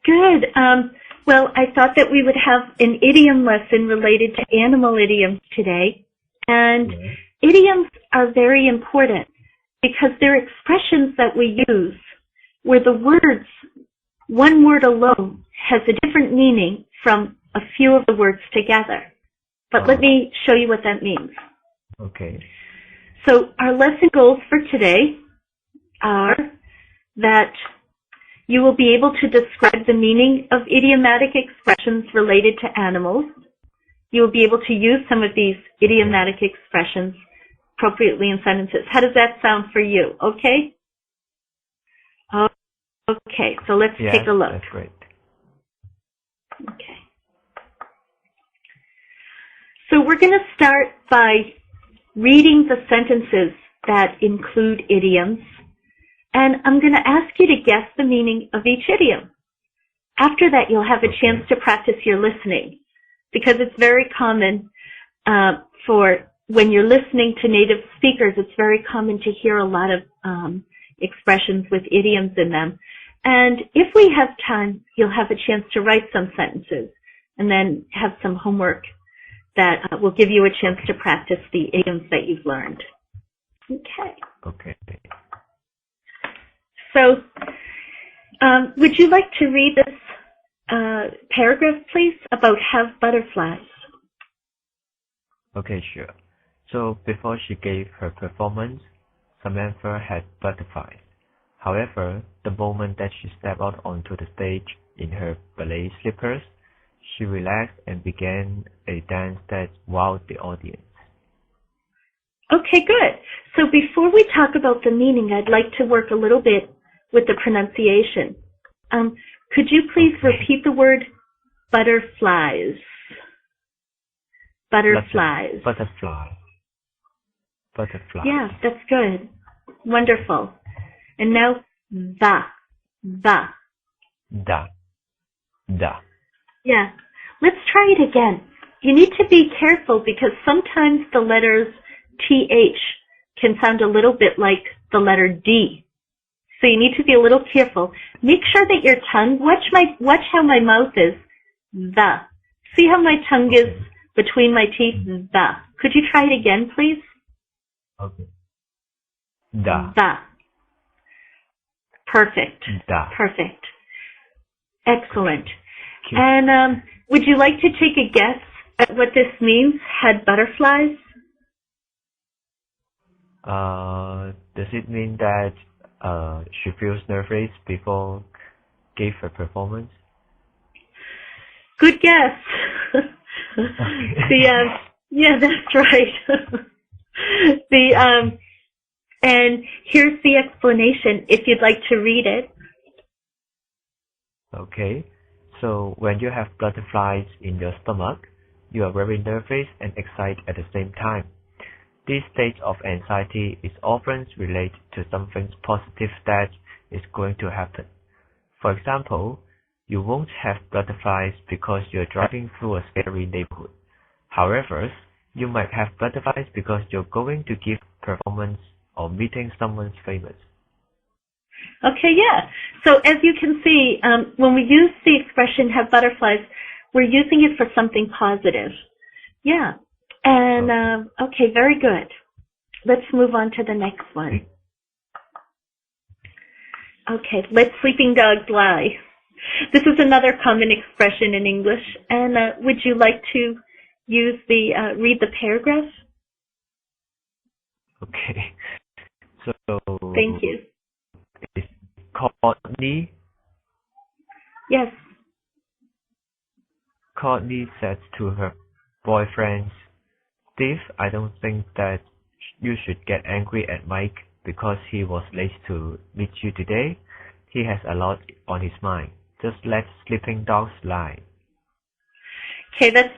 Good. Well, I thought that we would have an idiom lesson related to animal idioms today. And idioms are very important because they're expressions that we use where the words, one word alone, has a different meaning from a few of the words together. But let me show you what that means. Okay. So our lesson goals for today are that you will be able to describe the meaning of idiomatic expressions related to animals. You will be able to use some of these idiomatic expressions appropriately in sentences. How does that sound for you? Okay? Okay, so let's take a look. That's great. Okay. So we're going to start by reading the sentences that include idioms. And I'm going to ask you to guess the meaning of each idiom. After that, you'll have a chance to practice your listening, because it's very common for when you're listening to native speakers, it's very common to hear a lot of expressions with idioms in them. And if we have time, you'll have a chance to write some sentences and then have some homework that will give you a chance to practice the idioms that you've learned. Okay. Okay. So, would you like to read this paragraph, please, about have butterflies? Okay, sure. So, before she gave her performance, Samantha had butterflies. However, the moment that she stepped out onto the stage in her ballet slippers, she relaxed and began a dance that wowed the audience. Okay, good. So before we talk about the meaning, I'd like to work a little bit with the pronunciation. Could you please repeat the word butterflies? Butterflies. Butterfly. Butterfly. Yeah, that's good. Wonderful. And now, the. Da. Yeah. Let's try it again. You need to be careful because sometimes the letters TH can sound a little bit like the letter D. So you need to be a little careful. Make sure that your tongue, watch how my mouth is. The. See how my tongue is between my teeth? The. Could you try it again, please? Okay. Da. The. Perfect. Da. Perfect. Excellent. Okay. And would you like to take a guess at what this means, had butterflies? Does it mean that she feels nervous before gave her performance? Good guess. Okay. Yeah, that's right. And here's the explanation if you'd like to read it. Okay. So when you have butterflies in your stomach, you are very nervous and excited at the same time. This state of anxiety is often related to something positive that is going to happen. For example, you won't have butterflies because you're driving through a scary neighborhood. However, you might have butterflies because you're going to give performance or meeting someone famous. Okay, yeah. So as you can see, when we use the expression have butterflies, we're using it for something positive. Yeah. And, okay, very good. Let's move on to the next one. Okay, let sleeping dogs lie. This is another common expression in English. And would you like to use read the paragraph? Okay. So Thank you. It's Courtney. Yes. Courtney said to her boyfriend, Steve, I don't think that you should get angry at Mike because he was late to meet you today. He has a lot on his mind. Just let sleeping dogs lie. Okay, that's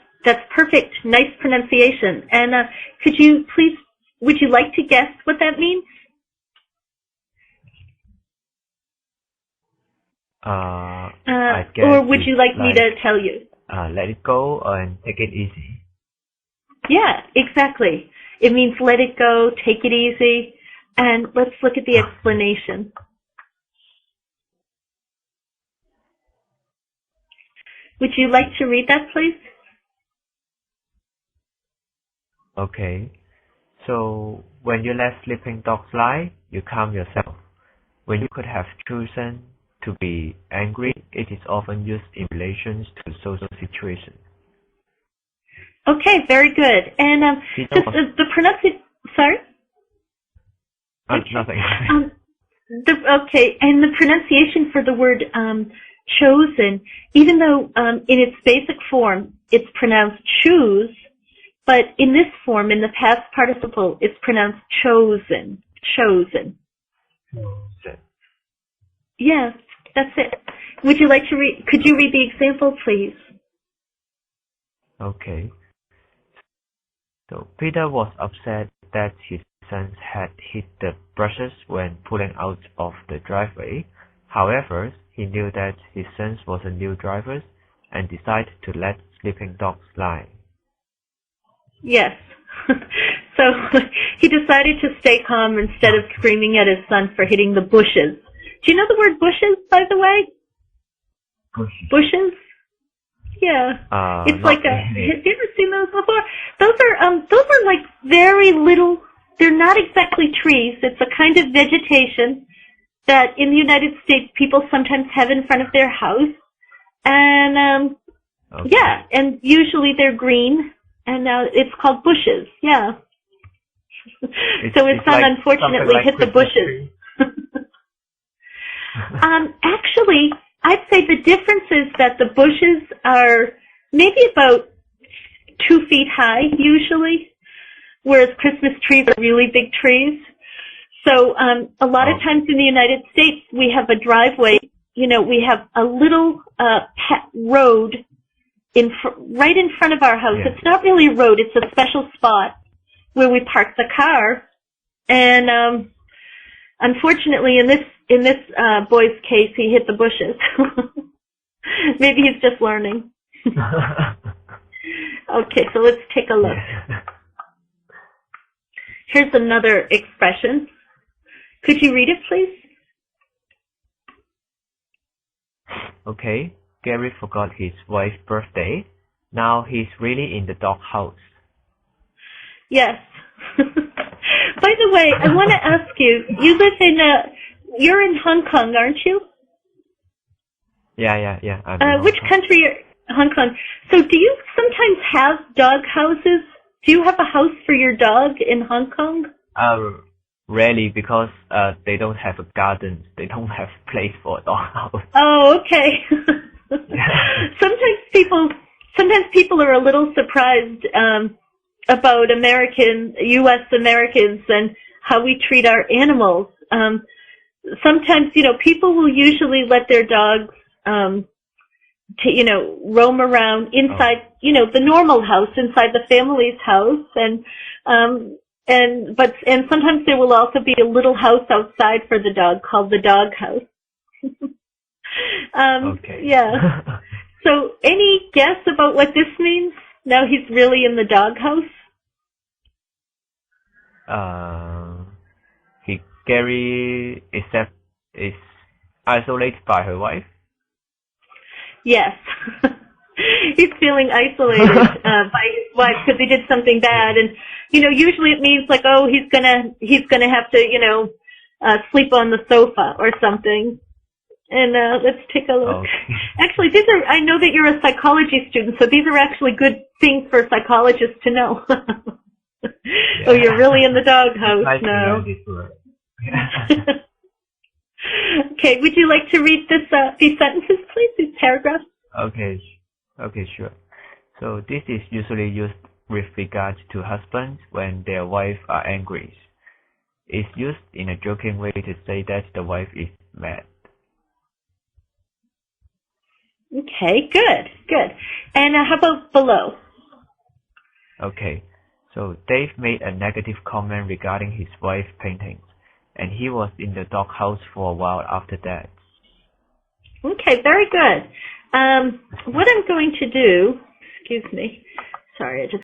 perfect. Nice pronunciation. And would you like to guess what that means? I guess or would you like me to tell you? Let it go and take it easy. Yeah, exactly. It means let it go, take it easy. And let's look at the explanation. Would you like to read that, please? Okay. So, when you let sleeping dogs lie, you calm yourself. When you could have chosen to be angry, it is often used in relation to social situations. Okay, very good. And just the pronunciation. Sorry. Okay. Nothing. Okay, and the pronunciation for the word chosen, even though in its basic form it's pronounced choose, but in this form, in the past participle, it's pronounced chosen. Chosen. Yes, that's it. Would you like to read? Could you read the example, please? Okay. So Peter was upset that his sons had hit the brushes when pulling out of the driveway. However, he knew that his sons were new drivers and decided to let sleeping dogs lie. Yes. So he decided to stay calm instead of screaming at his son for hitting the bushes. Do you know the word bushes, by the way? Bushes? Yeah. It's like have you ever seen those before? Those are like very little, they're not exactly trees. It's a kind of vegetation that in the United States people sometimes have in front of their house. And, okay. Yeah, and usually they're green, and it's called bushes, yeah. So his son like unfortunately like hit the bushes. Actually, I'd say the difference is that the bushes are maybe about 2 feet high usually, whereas Christmas trees are really big trees. So a lot of times in the United States, we have a driveway, we have a little road right in front of our house. Yeah. It's not really a road, it's a special spot where we park the car. And unfortunately, in this boy's case, he hit the bushes. Maybe he's just learning. Okay, so let's take a look. Here's another expression. Could you read it, please? Okay. Gary forgot his wife's birthday. Now he's really in the doghouse. Yes. By the way, I want to ask you, you're in Hong Kong, aren't you? Yeah. Which country? Hong Kong. So do you sometimes have dog houses? Do you have a house for your dog in Hong Kong? Rarely, because they don't have a garden. They don't have a place for a dog house. Oh, okay. Sometimes people are a little surprised about U.S. Americans and how we treat our animals. Sometimes, people will usually let their dogs, roam around inside, the normal house, inside the family's house, and sometimes there will also be a little house outside for the dog called the dog house. Okay. Yeah. So, any guess about what this means? Now he's really in the doghouse? Gary is isolated by her wife? Yes. He's feeling isolated by his wife because he did something bad, and usually it means like, oh, he's gonna have to sleep on the sofa or something. And let's take a look. Okay. Actually, I know that you're a psychology student, so these are actually good things for psychologists to know. Yeah. Oh, you're really in the doghouse now. Okay, would you like to read these sentences, please, these paragraphs? Okay, sure. So this is usually used with regard to husbands when their wives are angry. It's used in a joking way to say that the wife is mad. Okay, good. And how about below? Okay, so Dave made a negative comment regarding his wife's paintings, and he was in the doghouse for a while after that. Okay, very good. What I'm going to do, excuse me, sorry, I just